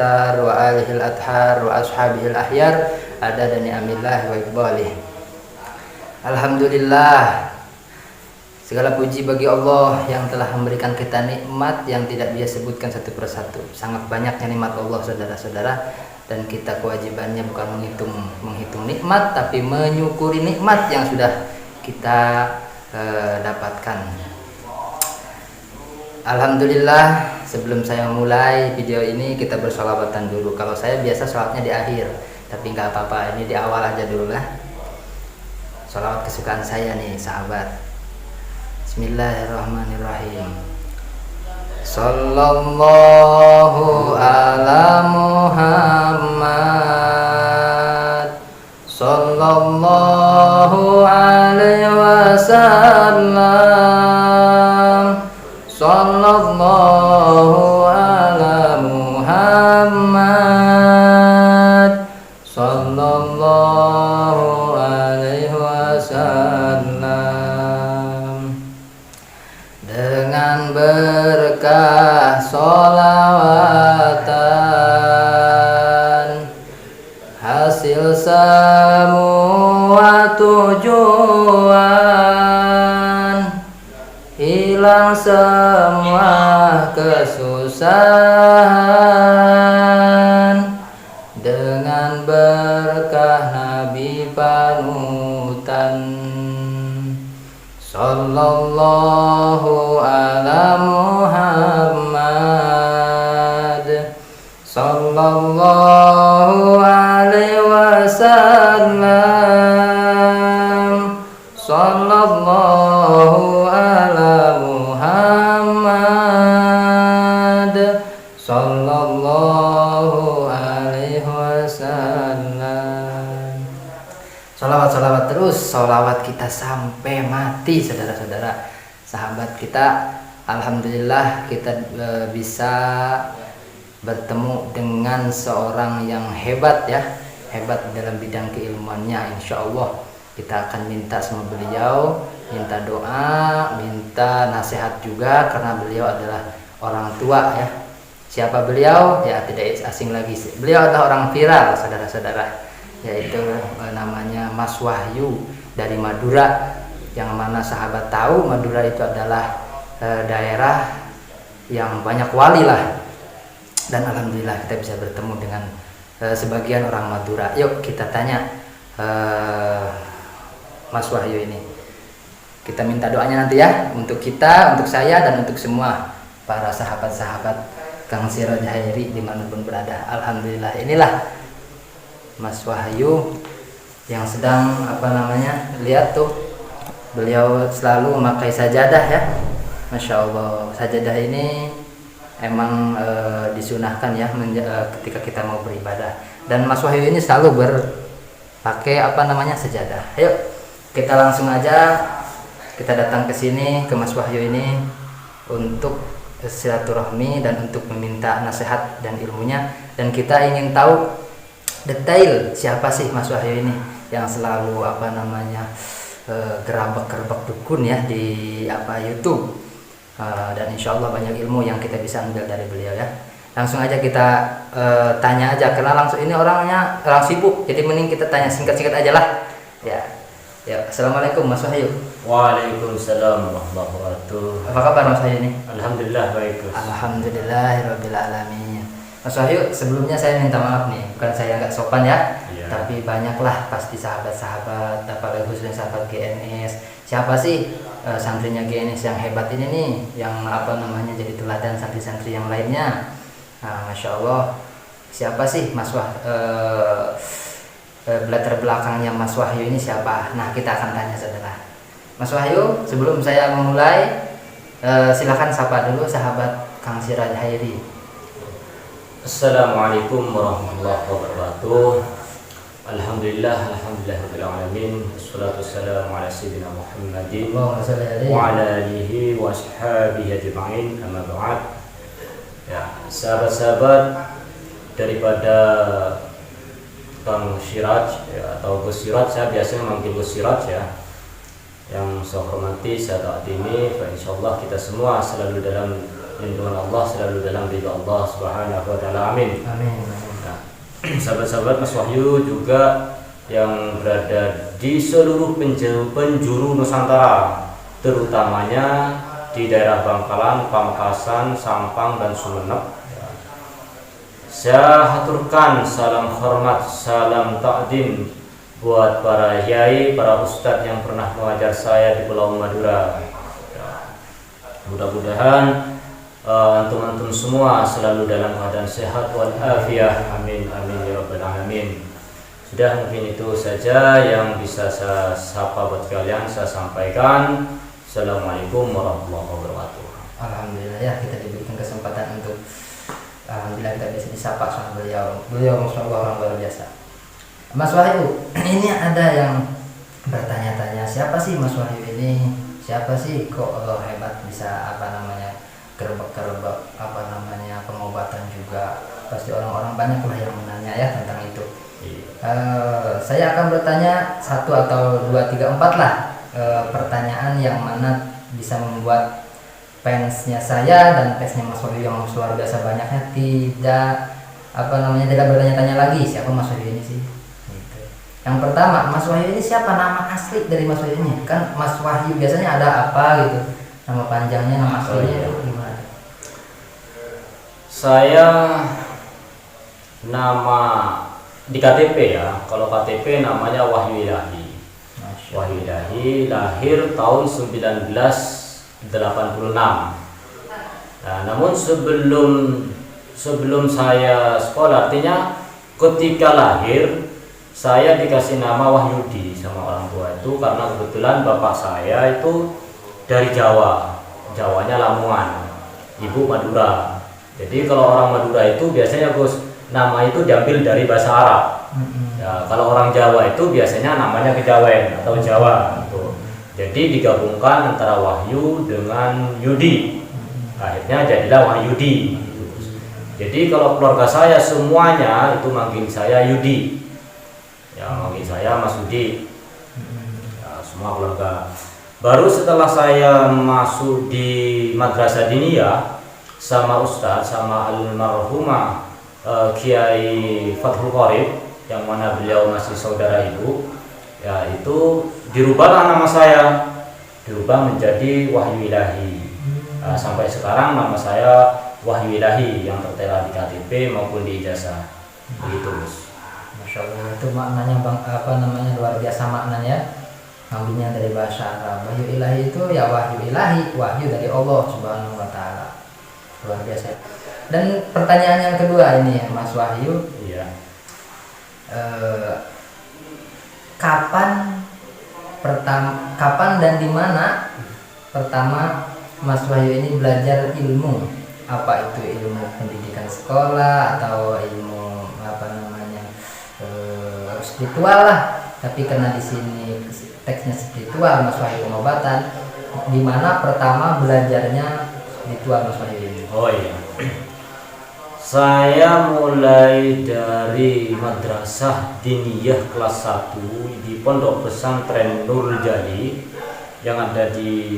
mukhtar wa alihil athar wa ashabihil ahyar adada ni'amillah wa iqbalih. Alhamdulillah, segala puji bagi Allah yang telah memberikan kita nikmat yang tidak dia sebutkan satu persatu. Sangat banyaknya nikmat Allah saudara-saudara, dan kita kewajibannya bukan menghitung nikmat, tapi menyukuri nikmat yang sudah kita dapatkan. Alhamdulillah, sebelum saya memulai video ini kita bersolawatan dulu. Kalau saya biasa sholatnya di akhir, tapi nggak apa-apa, ini di awal aja dulu lah. Sholawat kesukaan saya nih sahabat. Bismillahirrahmanirrahim. Sallallahu ala Muhammad, sallallahu alaihi wasallam, sallallahu ala Muhammad, sallallahu alaihi wasallam. Dengan berkah sholawatan, hasil semua tujuan, hilang semua kesusahan. Dengan berkah Nabi panutan, sallallahu ala Muhammad, sallallahu alaihi wasallam, sallallahu ala Muhammad, sallallahu alaihi wasallam. Salawat terus, salawat kita sampai mati saudara-saudara, sahabat kita. Alhamdulillah kita bisa bertemu dengan seorang yang hebat ya, hebat dalam bidang keilmuannya. Insya Allah kita akan minta sama beliau, minta doa, minta nasihat juga, karena beliau adalah orang tua ya. Siapa beliau? Ya tidak asing lagi, beliau adalah orang viral saudara-saudara, yaitu namanya Mas Wahyu dari Madura. Yang mana sahabat tahu Madura itu adalah daerah yang banyak wali lah, dan alhamdulillah kita bisa bertemu dengan sebagian orang Madura. Yuk kita tanya Mas Wahyu ini, kita minta doanya nanti ya, untuk kita, untuk saya, dan untuk semua para sahabat-sahabat Kang Siraj Hairi dimanapun berada. Alhamdulillah, inilah Mas Wahyu yang sedang lihat tuh, beliau selalu memakai sajadah ya. Masya Allah, sajadah ini emang disunahkan ya ketika kita mau beribadah, dan Mas Wahyu ini selalu berpakai sajadah. Ayo kita langsung aja, kita datang ke sini ke Mas Wahyu ini untuk silaturahmi dan untuk meminta nasihat dan ilmunya, dan kita ingin tahu detail siapa sih Mas Wahyu ini yang selalu gerabak-gerabak dukun ya di YouTube, dan insya Allah banyak ilmu yang kita bisa ambil dari beliau ya. Langsung aja kita tanya aja, karena langsung ini orangnya orang sibuk, jadi mending kita tanya singkat-singkat aja lah ya. Assalamualaikum Mas Wahyu. Waalaikumsalam warahmatullahi wabarakatuh. Apa kabar Mas Wahyu ini? Alhamdulillah baik. Alhamdulillahirabbil alamin. Mas Wahyu, sebelumnya saya minta maaf nih, bukan saya nggak sopan ya, tapi banyaklah pasti sahabat-sahabat, apalagi khususnya sahabat GNS. Siapa sih santrinya GNS yang hebat ini nih, yang jadi teladan santri-santri yang lainnya? Nah, Masya Allah, siapa sih Mas latar belakangnya Mas Wahyu ini siapa? Nah, kita akan tanya saudara. Mas Wahyu, sebelum saya memulai, silakan sapa dulu sahabat Kang Siraj Hairi. Assalamualaikum warahmatullahi wabarakatuh. Alhamdulillahirabbil alamin. Wassalatu wassalamu ala sayyidina Muhammadin wa ala alihi wa ashabihi ajma'in. Amma ba'd. Ya, sahabat-sahabat daripada Kang Siraj ya, atau Gus Siraj, saya biasanya memanggil Gus Siraj ya. Yang saya hormati saat ini, insyaallah kita semua selalu dalam lindungan Allah, selalu dalam ridha Allah Subhanahu wa taala. Amin. Amin. Nah, sahabat-sahabat Mas Wahyu juga yang berada di seluruh penjuru Nusantara, terutamanya di daerah Bangkalan, Pamekasan, Sampang dan Sumeneb. Saya haturkan salam hormat, salam takdim buat para yai, para ustadz yang pernah mengajar saya di Pulau Madura. Mudah-mudahan antum-antum semua selalu dalam keadaan sehat walafiat. Amin amin ya rabbal alamin. Sudah, mungkin itu saja yang bisa saya sapa buat kalian, saya sampaikan. Assalamualaikum warahmatullahi wabarakatuh. Alhamdulillah ya, kita diberikan kesempatan untuk alhamdulillah kita bisa disapa sama beliau. Beliau masya Allah orang luar biasa. Mas Wahyu, ini ada yang bertanya-tanya, siapa sih Mas Wahyu ini? Siapa sih kok hebat bisa gerbek-gerbek pengobatan juga? Pasti orang-orang banyak lah yang menanya ya tentang itu. Saya akan bertanya 1 atau 2, 3, 4 lah pertanyaan yang mana bisa membuat fansnya saya dan fansnya Mas Wahyu yang luar biasa banyaknya tidak bertanya-tanya lagi siapa Mas Wahyu ini sih. Gitu. Yang pertama, Mas Wahyu ini siapa? Nama asli dari Mas Wahyu ini kan Mas Wahyu biasanya ada apa gitu, nama panjangnya, nama aslinya itu gimana? Saya nama di KTP ya, kalau KTP namanya Wahyu Ilahi. Wahyu Ilahi, lahir tahun 1986. Nah, namun sebelum saya sekolah, artinya ketika lahir saya dikasih nama Wahyudi sama orang tua itu karena kebetulan bapak saya itu dari Jawa, Jawanya Lamongan, ibu Madura. Jadi kalau orang Madura itu biasanya Gus, nama itu diambil dari bahasa Arab. Ya, kalau orang Jawa itu biasanya namanya Kejawen atau Jawa gitu. Jadi digabungkan antara Wahyu dengan Yudi, akhirnya jadilah Wahyudi gitu. Jadi kalau keluarga saya semuanya itu manggil saya Yudi, ya manggil saya Mas Yudi, ya, semua keluarga. Baru setelah saya masuk di Madrasah Diniyah sama Ustadz, sama almarhumah Kiai Fathul Qorib, yang mana beliau masih saudara ibu, ya itu dirubahlah nama saya, dirubah menjadi Wahyu Ilahi. Sampai sekarang nama saya Wahyu Ilahi yang tertera di KTP maupun di ijazah. Begitu, Gus. Masya Allah, itu maknanya luar biasa maknanya. Ngambilnya dari bahasa Arab. Wahyu Ilahi itu ya Wahyu Ilahi, wahyu dari Allah Subhanahu wa taala. Luar biasa. Dan pertanyaan yang kedua ini ya, Mas Wahyu. Iya. Kapan dan di mana pertama Mas Wahyu ini belajar ilmu? Apa itu ilmu pendidikan sekolah atau ilmu spiritual lah? Tapi karena di sini teksnya spiritual, Mas Wahyu pengobatan. Di mana pertama belajarnya spiritual Mas Wahyu ini? Oh iya. Saya mulai dari Madrasah Diniyah kelas 1 di Pondok Pesantren Nurul Jali yang ada di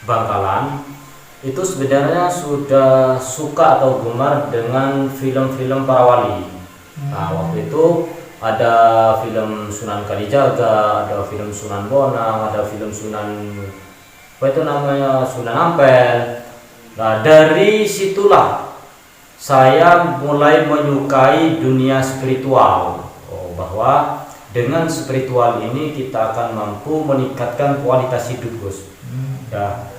Bangkalan. Itu sebenarnya sudah suka atau gemar dengan film-film para wali. Nah, waktu itu ada film Sunan Kalijaga, ada film Sunan Bonang, ada film Sunan Sunan Ampel. Nah, dari situlah saya mulai menyukai dunia spiritual, bahwa dengan spiritual ini kita akan mampu meningkatkan kualitas hidup, Gus. Ya,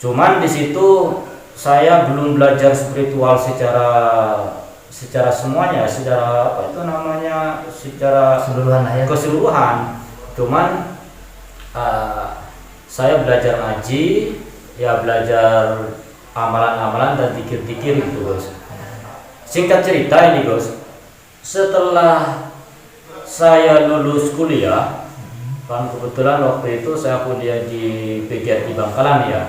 cuman di situ saya belum belajar spiritual secara semuanya, secara secara keseluruhan. Cuman saya belajar ngaji, ya belajar amalan-amalan dan zikir-zikir gitu, Gus. Singkat cerita ini, Gus, setelah saya lulus kuliah, kan kebetulan waktu itu saya kuliah di PGRI Bangkalan ya.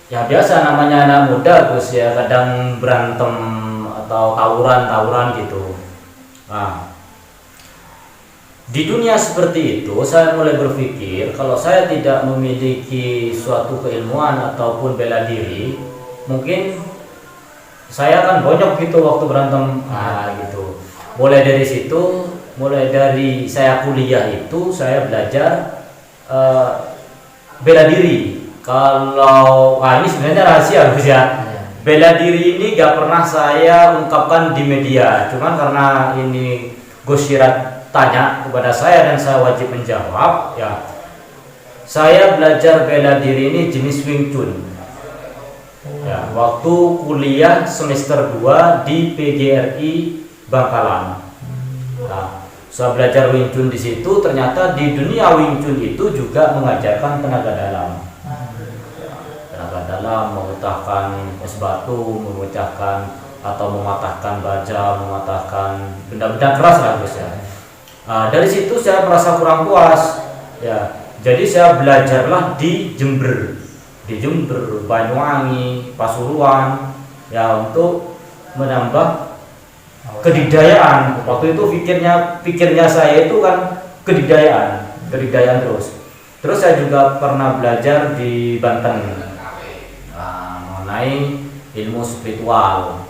Ya biasa namanya anak muda, Gus, ya kadang berantem atau tawuran gitu. Nah, Di dunia seperti itu saya mulai berpikir kalau saya tidak memiliki suatu keilmuan ataupun bela diri, mungkin saya akan bonyok gitu waktu berantem. Gitu. Mulai dari situ, mulai dari saya kuliah itu saya belajar bela diri. Kalau ini sebenarnya rahasia Gus ya. Bela diri ini gak pernah saya ungkapkan di media, cuman karena ini Gus Syirat tanya kepada saya dan saya wajib menjawab, ya. Saya belajar bela diri ini jenis Wing Chun. Ya, waktu kuliah semester 2 di PGRI Bangkalan. Nah, saya belajar Wing Chun di situ, ternyata di dunia Wing Chun itu juga mengajarkan tenaga dalam. Tenaga dalam, memecahkan es batu, memecahkan atau mematahkan baja, mematahkan benda-benda keras lah Gus ya. Dari situ saya merasa kurang puas, ya. Jadi saya belajarlah di Jember, Banyuwangi, Pasuruan, ya untuk menambah kedidayaan. Waktu itu pikirnya saya itu kan kedidayaan terus. Terus saya juga pernah belajar di Banten mengenai ilmu spiritual.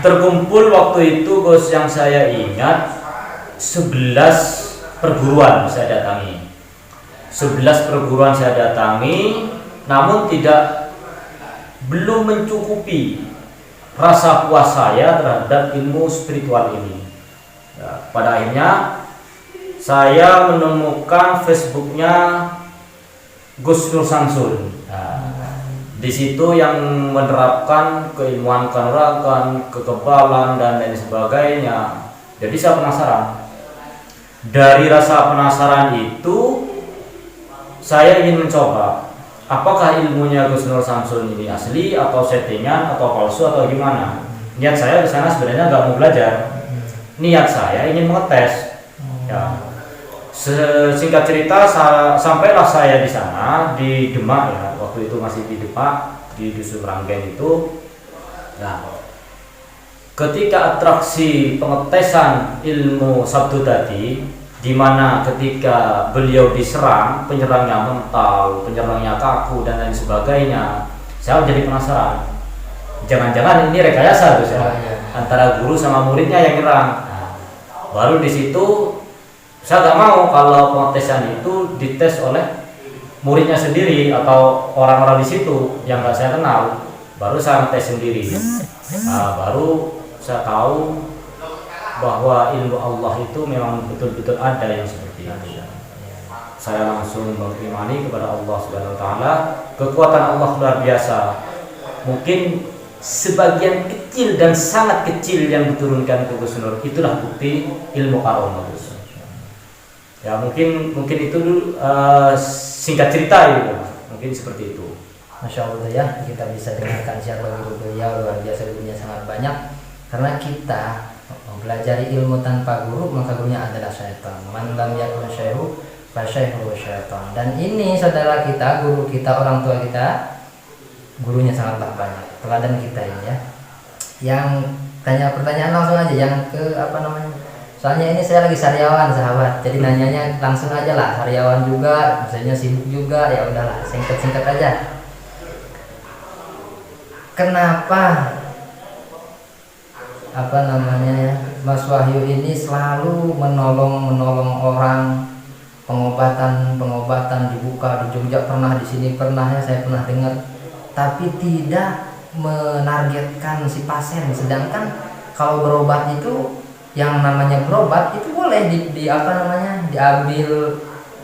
Terkumpul waktu itu Gus yang saya ingat 11 perguruan saya datangi. 11 perguruan saya datangi, namun belum mencukupi rasa puas saya terhadap ilmu spiritual ini. Ya, pada akhirnya saya menemukan Facebooknya Gus Nur Samsul. Di situ yang menerapkan keilmuan kanuragan, kekebalan dan lain sebagainya. Jadi saya penasaran. Dari rasa penasaran itu saya ingin mencoba apakah ilmunya Gus Nur Samsul ini asli atau settingan atau palsu atau gimana. Niat saya ke sana sebenarnya nggak mau belajar. Niat saya ingin mengetes. Ya. Singkat cerita, sampailah saya di sana di Demak ya. Waktu itu masih di Demak, di Dusun Ranggen itu. Nah, ketika atraksi pengetesan ilmu sabtu tadi, di mana ketika beliau diserang, penyerangnya mental, penyerangnya kaku dan lain sebagainya, saya jadi penasaran. Jangan-jangan ini rekayasa tuh antara guru sama muridnya yang nyerang. Baru di situ saya nggak mau kalau pengetesan itu dites oleh muridnya sendiri atau orang-orang di situ yang nggak saya kenal. Baru saya tes sendiri. Baru saya tahu bahwa ilmu Allah itu memang betul-betul ada yang seperti itu. Saya langsung mengimani kepada Allah Subhanahu Wa Taala. Kekuatan Allah luar biasa. Mungkin sebagian kecil dan sangat kecil yang diturunkan ke Gus Nur, itulah bukti ilmu karomah. Ya mungkin itu singkat cerita itu, mungkin seperti itu. Masya Allah ya, kita bisa dengarkan siapa guru beliau, luar biasa, gurunya sangat banyak. Karena kita mempelajari ilmu tanpa guru, maka gurunya adalah syaitan. Man lam yakun syaihu fa syaihu syaitan. Dan ini saudara kita, guru kita, orang tua kita, gurunya sangatlah banyak. Teladan kita ini ya. Yang tanya pertanyaan langsung aja, yang ke apa namanya? Soalnya ini saya lagi sariawan sahabat, jadi nanyanya langsung aja lah. Sariawan juga, misalnya sibuk juga, ya udahlah, singkat-singkat aja. Kenapa apa namanya Mas Wahyu ini selalu menolong orang, pengobatan dibuka di Jogja pernah, di sini pernah ya, saya pernah dengar, tapi tidak menargetkan si pasien. Sedangkan kalau berobat itu, yang namanya berobat itu boleh di apa namanya diambil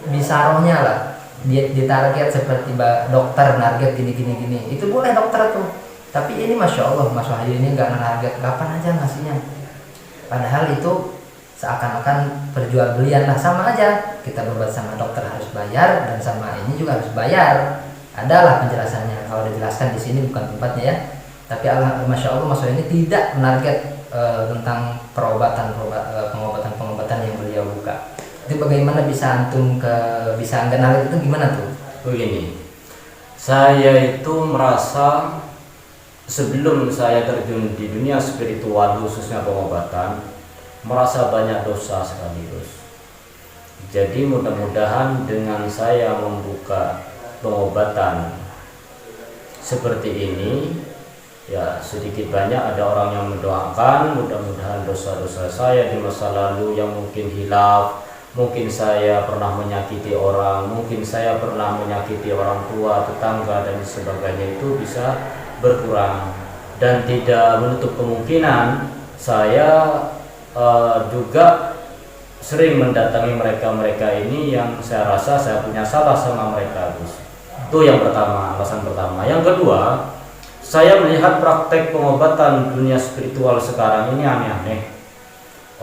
bisarohnya lah, ditarget seperti dokter target gini itu boleh dokter tuh. Tapi ini Masya Allah Mas Wahyu ini nggak target kapan aja ngasihnya, padahal itu seakan-akan perjualbelian lah. Sama aja kita berobat sama dokter harus bayar, dan sama ini juga harus bayar. Adalah penjelasannya, kalau dijelaskan di sini bukan tempatnya ya. Tapi Masya Allah Mas Wahyu ini tidak menarget tentang pengobatan yang beliau buka. Itu bagaimana bisa antum bisa kenal itu gimana tuh? Begini, saya itu merasa sebelum saya terjun di dunia spiritual khususnya pengobatan, merasa banyak dosa sekaligus. Jadi mudah-mudahan dengan saya membuka pengobatan seperti ini, ya sedikit banyak ada orang yang mendoakan mudah-mudahan dosa-dosa saya di masa lalu yang mungkin hilaf, mungkin saya pernah menyakiti orang, mungkin saya pernah menyakiti orang tua, tetangga dan sebagainya itu bisa berkurang. Dan tidak menutup kemungkinan saya juga sering mendatangi mereka-mereka ini yang saya rasa saya punya salah sama mereka, Gus. Itu yang pertama, alasan pertama. Yang kedua, saya melihat praktek pengobatan dunia spiritual sekarang ini aneh-aneh.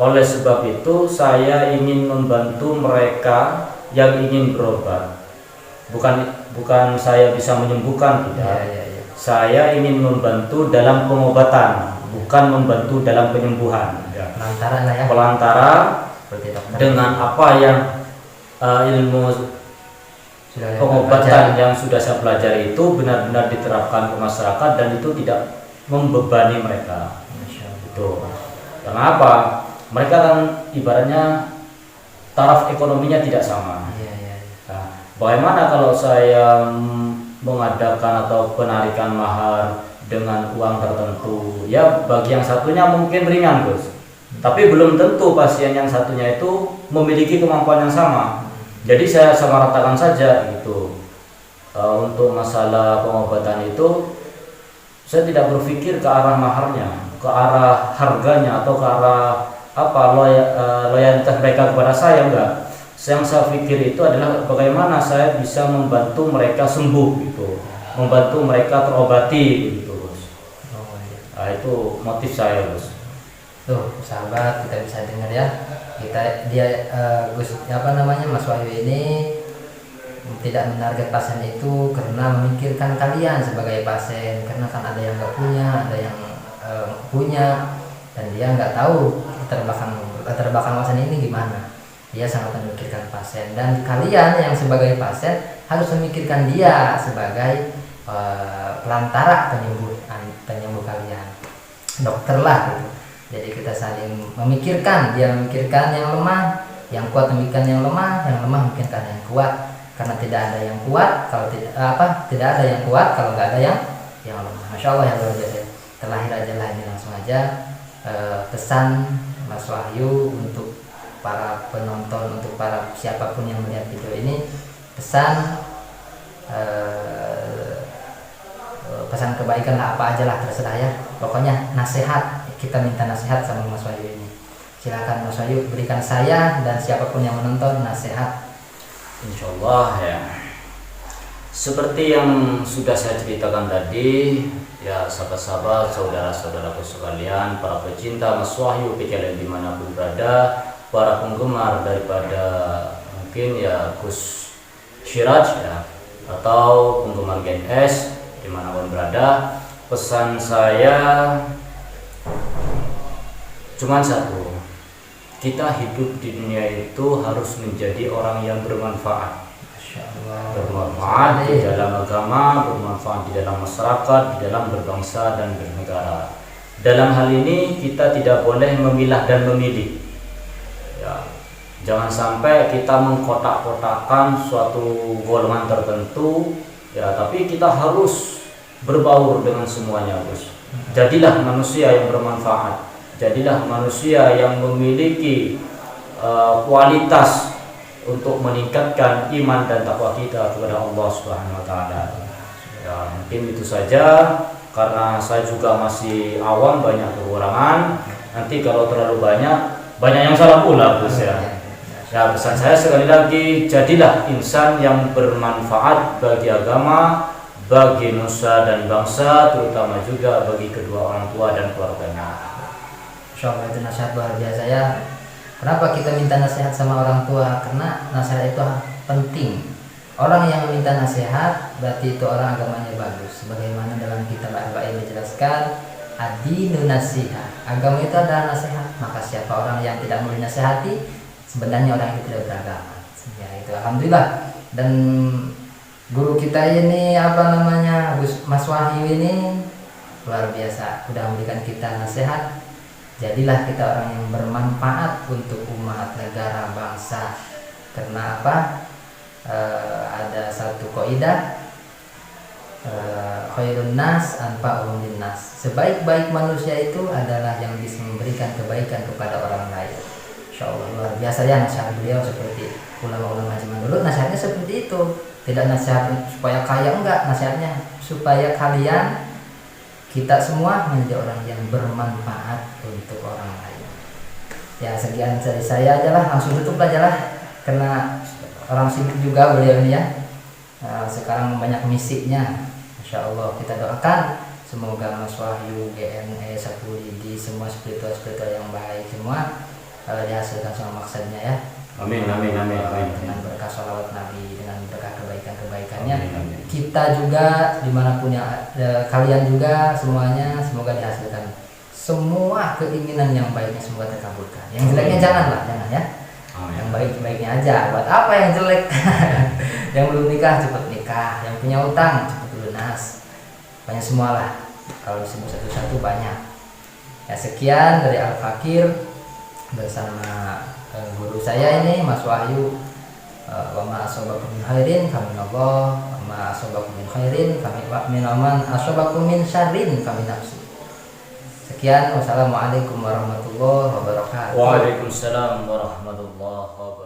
Oleh sebab itu, saya ingin membantu mereka yang ingin berobat. Bukan saya bisa menyembuhkan, tidak. Saya ingin membantu dalam pengobatan, bukan membantu dalam penyembuhan. Pelantara lah ya. Pelantara dengan apa yang ilmu pengobatan yang sudah saya pelajari itu benar-benar diterapkan ke masyarakat dan itu tidak membebani mereka. Itu. Karena apa? Mereka kan ibaratnya taraf ekonominya tidak sama. Nah, bagaimana kalau saya mengadakan atau penarikan mahar dengan uang tertentu? Ya bagi yang satunya mungkin ringan, Gus. Tapi belum tentu pasien yang satunya itu memiliki kemampuan yang sama. Jadi saya samaratakan saja gitu. Untuk masalah pengobatan itu saya tidak berpikir ke arah maharnya, ke arah harganya atau ke arah loyalitas mereka kepada saya, enggak. Yang saya pikir itu adalah bagaimana saya bisa membantu mereka sembuh gitu, membantu mereka terobati gitu, Bos. Nah, itu motif saya, Bos. Tuh sahabat, kita bisa dengar ya, Mas Wahyu ini tidak menarget pasien itu karena memikirkan kalian sebagai pasien, karena kan ada yang nggak punya, ada yang punya, dan dia nggak tahu latar belakang pasien ini gimana. Dia sangat memikirkan pasien, dan kalian yang sebagai pasien harus memikirkan dia sebagai pelantara penyembuh kalian, dokter lah gitu. Jadi kita saling memikirkan, dia memikirkan yang lemah, yang kuat memikirkan yang lemah memikirkan yang kuat. Karena tidak ada yang kuat kalau tidak ada yang kuat kalau nggak ada yang lemah. Masya Allah, yang luar biasa. Terlahir aja lah ini, langsung aja pesan Mas Wahyu untuk para penonton, untuk para siapapun yang melihat video ini, pesan kebaikan lah, apa aja lah terserah ya. Pokoknya nasihat, kita minta nasihat sama Mas Wahyu ini. Silakan Mas Wahyu, berikan saya dan siapapun yang menonton nasihat. Insyaallah ya. Seperti yang sudah saya ceritakan tadi, ya sahabat-sahabat, saudara-saudaraku sekalian, para pecinta Mas Wahyu kejadian dimanapun berada, para penggemar daripada mungkin ya Gus Syiraj ya, atau penggemar Gen S dimanapun berada, pesan saya cuma satu: kita hidup di dunia itu harus menjadi orang yang bermanfaat. Bermanfaat di dalam agama, bermanfaat di dalam masyarakat, di dalam berbangsa dan bernegara. Dalam hal ini kita tidak boleh memilah dan memilih. Ya, jangan sampai kita mengkotak-kotakan suatu golongan tertentu. Ya, tapi kita harus berbaur dengan semuanya, Bos. Jadilah manusia yang bermanfaat. Jadilah manusia yang memiliki kualitas untuk meningkatkan iman dan takwa kita kepada Allah Subhanahu wa taala. Ya, mungkin itu saja, karena saya juga masih awam, banyak kekurangan. Nanti kalau terlalu banyak yang salah pula, Gus ya. Ya, pesan saya sekali lagi, jadilah insan yang bermanfaat bagi agama, bagi nusa dan bangsa, terutama juga bagi kedua orang tua dan keluarganya. Insyaallah, itu nasihat luar biasa ya. Kenapa kita minta nasihat sama orang tua? Karena nasihat itu penting. Orang yang meminta nasihat berarti itu orang agamanya bagus. Sebagaimana dalam kitab Al-Ba'in dijelaskan, ad-dinu nasihat. Agama itu adalah nasihat. Maka siapa orang yang tidak mau dinasihati, sebenarnya orang itu tidak beragama. Ya, itu alhamdulillah. Dan guru kita ini Mas Wahyu ini luar biasa, sudah memberikan kita nasihat Jadilah kita orang yang bermanfaat untuk umat, negara, bangsa. Karena apa? Ada satu kaidah, khairun nas anfa'uhum linnas. Sebaik-baik manusia itu adalah yang bisa memberikan kebaikan kepada orang lain. Insyaallah luar biasa ya nasihat beliau, seperti ulama-ulama zaman dulu nasihatnya seperti itu. Tidak nasihat supaya kaya, enggak, nasihatnya supaya kalian, kita semua menjadi orang yang bermanfaat untuk orang lain. Ya sekian dari saya aja lah, langsung tutup aja lah karena orang sibuk juga beliau ini ya. Sekarang banyak misinya. Insya Allah kita doakan semoga Mas Wahyu, GNE, Sapulidi, semua spiritual yang baik semua dihasilkan sama maksudnya ya. Amin, amin, amin, amin. Dengan berkah sholawat Nabi, dengan berkah kebaikan-kebaikannya, kita juga dimanapun ya, kalian juga semuanya semoga dihasilkan semua keinginan yang baiknya semoga terkabulkan. Yang jeleknya jangan ya. Amin. Yang baik-baiknya aja. Buat apa yang jelek? Yang belum nikah cepat nikah, yang punya utang cepat lunas. Banyak semua lah. Kalau disebut satu-satu banyak. Ya sekian dari Al Fakir bersama guru saya ini Mas Wahyu. Wa ma asabakum min khairin faminallah, wa ma asabakum min khairin faminaman asabakum min syarrin faminafsi. Sekian, wassalamualaikum warahmatullahi wabarakatuh. Waalaikumsalam warahmatullahi wabarakatuh.